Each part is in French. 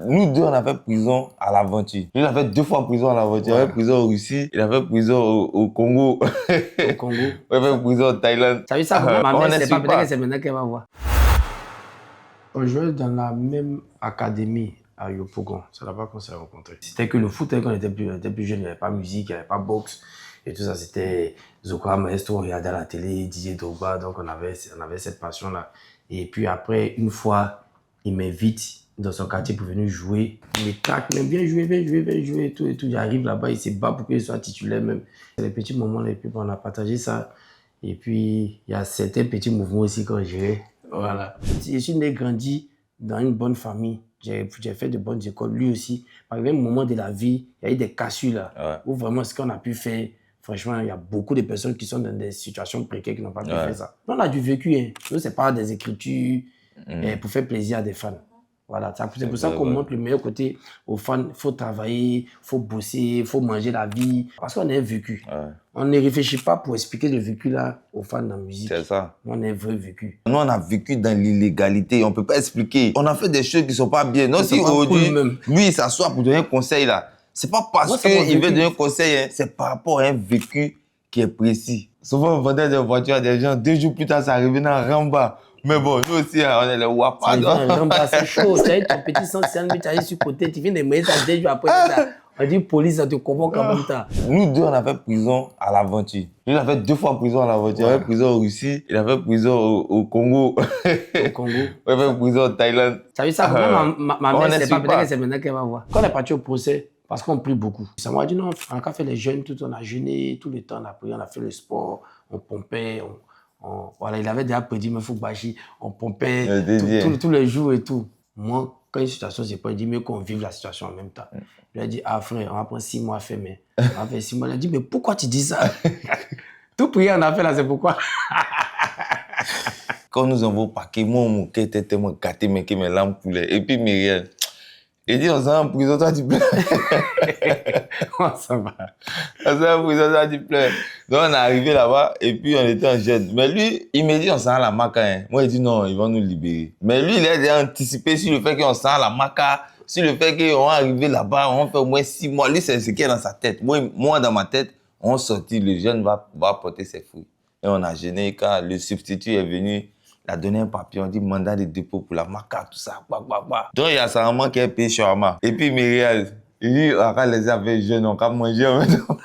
Nous deux, on a fait prison à l'aventure. Il a fait 2 fois prison à l'aventure. Il a fait prison en Russie, il a fait prison au Congo. Au Congo. Il a fait prison en Thaïlande. Ça veut dire ça, ma On mère, ne c'est suit pas peut-être pas. que c'est maintenant qu'elle va voir. On jouait dans la même académie à Yopougon. C'est là-bas qu'on s'est rencontrés. C'était que le foot, quand on était plus jeune, il n'y avait pas musique, il n'y avait pas boxe. Et tout ça, c'était Zokora Maestro, on regardait à la télé, DJ Drogba, donc on avait cette passion-là. Et puis après, une fois, il m'invite dans son quartier pour venir jouer. Il me traque, mais viens jouer, et tout. J'arrive là-bas, il se bat pour qu'il soit titulaire même. C'est les petits moments, et puis on a partagé ça. Et puis, il y a certains petits mouvements aussi qu'on gérait. Voilà. Je suis né, grandi dans une bonne famille. J'ai fait de bonnes écoles. Lui aussi, par exemple, un moment de la vie, il y a eu des cassures là, où vraiment ce qu'on a pu faire, franchement, il y a beaucoup de personnes qui sont dans des situations précaires qui n'ont pas pu faire ça. On a du vécu. Hein. Nous, ce n'est pas des écritures pour faire plaisir à des fans. Voilà, c'est pour ça qu'on montre le meilleur côté aux fans. Il faut travailler, il faut bosser, il faut manger la vie. Parce qu'on a un vécu. On ne réfléchit pas pour expliquer le vécu là aux fans de la musique. C'est ça. On a un vrai vécu. Nous, on a vécu dans l'illégalité. On ne peut pas expliquer. On a fait des choses qui ne sont pas bien. Non, si aujourd'hui, lui, il s'assoit pour donner un conseil là, ce n'est pas parce qu'il veut donner un conseil, hein, c'est par rapport à un vécu qui est précis. Souvent, on vendait des voitures à des gens. 2 jours plus tard, ça arrivait dans Ramba. Mais bon, nous aussi, on est les wapas. C'est chaud. Tu as ton petit sang, tu as sur le côté, tu viens de me ça 2 jours après. On dit police, ça te convoque comme ça. Nous deux, on a fait prison à l'aventure. Il a fait 2 fois prison à l'aventure. Il a fait prison en Russie, il a fait prison au Congo. Au Congo. Il a fait prison en Thaïlande. Ça veut dire ça, ma mère, c'est pas peut-être que c'est maintenant qu'elle va voir. Quand on est parti au procès, parce qu'on prie beaucoup, ça m'a dit non, on a fait les jeûnes, tout, on a jeûné, tout le temps, on a prié, on a fait le sport, on pompait, voilà, il avait déjà prédit, mais il faut bâcher, on pompait tous les jours et tout. Moi, quand une situation s'est pas, il dit, mais qu'on vive la situation en même temps. Il a dit, ah frère, on va prendre 6 mois à faire, mais on va faire 6 mois. Il a dit, mais pourquoi tu dis ça? Tout prier on a fait là, c'est pourquoi. Quand nous avons parqué, moi, mon cœur était tellement gâté, mais que mes larmes coulaient. Et puis Myriel, il dit, on s'en va en prison, toi tu pleures. Ça va. On s'en va en prison, toi tu pleures. Donc on est arrivé là-bas et puis on était en jeûne. Mais lui, il me dit, on s'en va à la Maca. Hein. Moi, il dit, non, ils vont nous libérer. Mais lui, il a déjà anticipé sur le fait qu'on s'en va à la Maca, sur le fait qu'on va arriver là-bas, on va faire au moins 6 mois. Lui, c'est ce qui est dans sa tête. Moi dans ma tête, on sortit, le jeûne va porter ses fruits. Et on a jeûné quand le substitut est venu. Il a donné un papier, on dit mandat de dépôt pour la Maca, tout ça. Donc il y a sa maman qui est payé shawarma. Et puis Myriel, il dit, quand les avait jeunes, on va manger en même temps.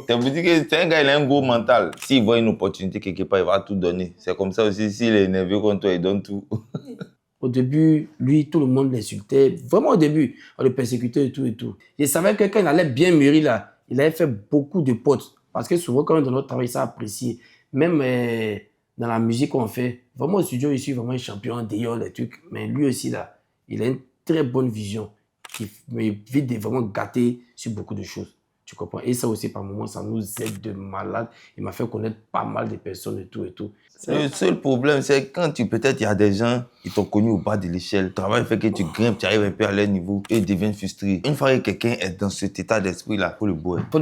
Ça veut dire que c'est un gars, il a un gros mental. S'il voit une opportunité quelque part, il va tout donner. C'est comme ça aussi, s'il est énervé contre toi, il donne tout. Au début, lui, tout le monde l'insultait. Vraiment au début, on le persécutait et tout et tout. Je savais que quand il allait bien mûrir là, il avait fait beaucoup de potes. Parce que souvent, quand on est dans notre travail, ça apprécié. Même dans la musique qu'on fait, vraiment au studio, je suis vraiment un champion, d'ailleurs, les trucs. Mais lui aussi, là, il a une très bonne vision qui m'évite de vraiment gâter sur beaucoup de choses. Tu comprends? Et ça aussi, par moments, ça nous aide de malade. Il m'a fait connaître pas mal de personnes et tout et tout. Le seul problème, c'est quand peut-être il y a des gens qui t'ont connu au bas de l'échelle. Le travail fait que tu grimpes, tu arrives un peu à leur niveau et ils deviennent frustrés. Une fois que quelqu'un est dans cet état d'esprit-là, il faut le boire. Faut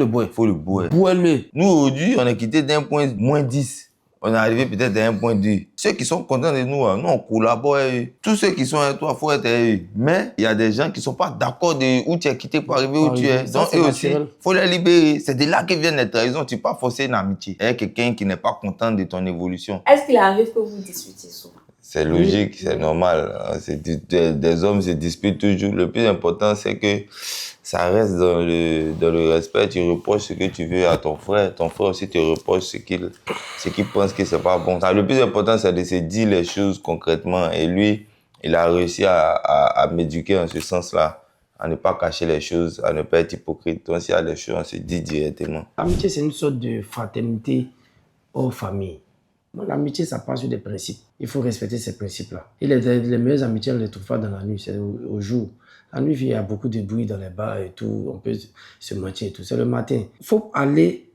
le boire. Bois-le. Nous, aujourd'hui, on est quitté d'un point moins 10. On est arrivé peut-être à un point 2. Ceux qui sont contents de nous, nous on collabore. Tous ceux qui sont avec toi, il faut être avec eux. Mais il y a des gens qui ne sont pas d'accord de où tu es quitté pour arriver où tu es. Donc eux aussi, il faut les libérer. C'est de là que viennent les trahisons. Tu ne peux pas forcer une amitié avec quelqu'un qui n'est pas content de ton évolution. Est-ce qu'il arrive que vous disputez souvent? C'est logique, c'est normal. Des hommes se disputent toujours. Le plus important, c'est que ça reste dans le respect. Tu reproches ce que tu veux à ton frère. Ton frère aussi te reproche ce qu'il pense que c'est pas bon. Le plus important, c'est de se dire les choses concrètement. Et lui, il a réussi à m'éduquer en ce sens-là, à ne pas cacher les choses, à ne pas être hypocrite. Donc, s'il y a des choses, on se dit directement. L'amitié, c'est une sorte de fraternité hors famille. L'amitié, ça passe sur des principes. Il faut respecter ces principes-là. Et les meilleures amitiés, on ne les trouve pas dans la nuit, c'est au jour. La nuit, il y a beaucoup de bruit dans les bars et tout, on peut se mentir et tout. C'est le matin. Il faut aller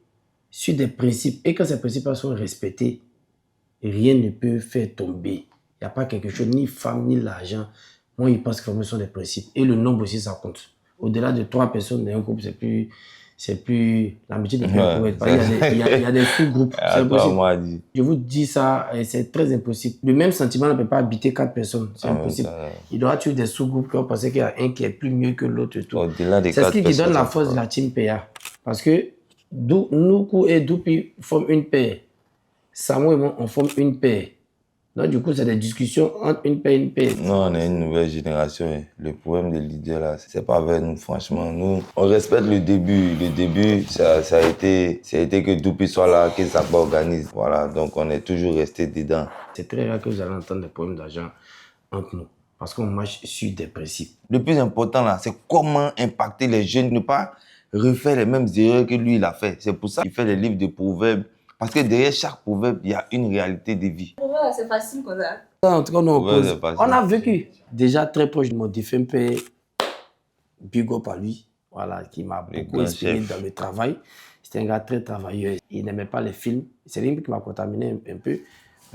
sur des principes. Et quand ces principes sont respectés, rien ne peut faire tomber. Il n'y a pas quelque chose, ni femme, ni l'argent. Moi, je pense que ce sont des principes. Et le nombre aussi, ça compte. Au-delà de 3 personnes dans un groupe, c'est plus c'est plus l'amitié de poète. Parce qu'il y a des sous-groupes. C'est impossible. Je vous dis ça, c'est très impossible. Le même sentiment ne peut pas habiter 4 personnes. C'est impossible. Il doit y avoir des sous-groupes qui vont penser qu'il y a un qui est plus mieux que l'autre et tout. C'est ce qui donne la force de la team PA. Parce que Nuku et Doupi forment une paire. Samo et moi, on forme une paire. Donc, du coup, c'est des discussions entre une paire et une paire. Non, on est une nouvelle génération. Le problème des leaders, là, c'est pas avec nous, franchement. Nous, on respecte le début. Le début, ça a été que Doupi soit là, que ça organise. Voilà, donc on est toujours resté dedans. C'est très rare que vous allez entendre des problèmes d'argent entre nous. Parce qu'on marche sur des principes. Le plus important, là, c'est comment impacter les jeunes, ne pas refaire les mêmes erreurs que lui, il a fait. C'est pour ça qu'il fait des livres de proverbes. Parce que derrière chaque proverbe, il y a une réalité de vie. Ouais, c'est facile comme ça. En tout cas, on a vécu. Déjà très proche de mon défunt père, big up à lui, voilà, qui m'a beaucoup inspiré dans le travail. C'était un gars très travailleur. Il n'aimait pas les films. C'est lui qui m'a contaminé un peu.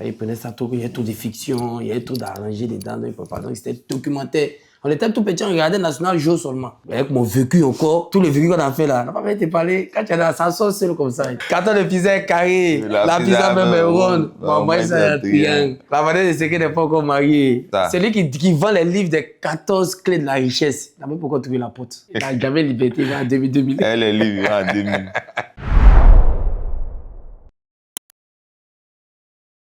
Il prenait ça trop, il y avait trop de fiction, il y avait trop d'arrangé dedans. Donc c'était documentaire. On était tout petit, on regardait National Joe seulement. Avec mon vécu encore, tous les vécus qu'on a fait là, on n'a pas été parler. Quand tu es dans sa sauce seul comme ça, carton de pizza est carré, la pizza même est ronde, moi c'est un triangle. La manière de ce qui n'est pas encore marié. C'est lui qui vend les livres des 14 clés de la richesse. Il n'a même pas encore trouvé la porte. Il n'a jamais liberté, il va en 2000. Elle est libre en 2000.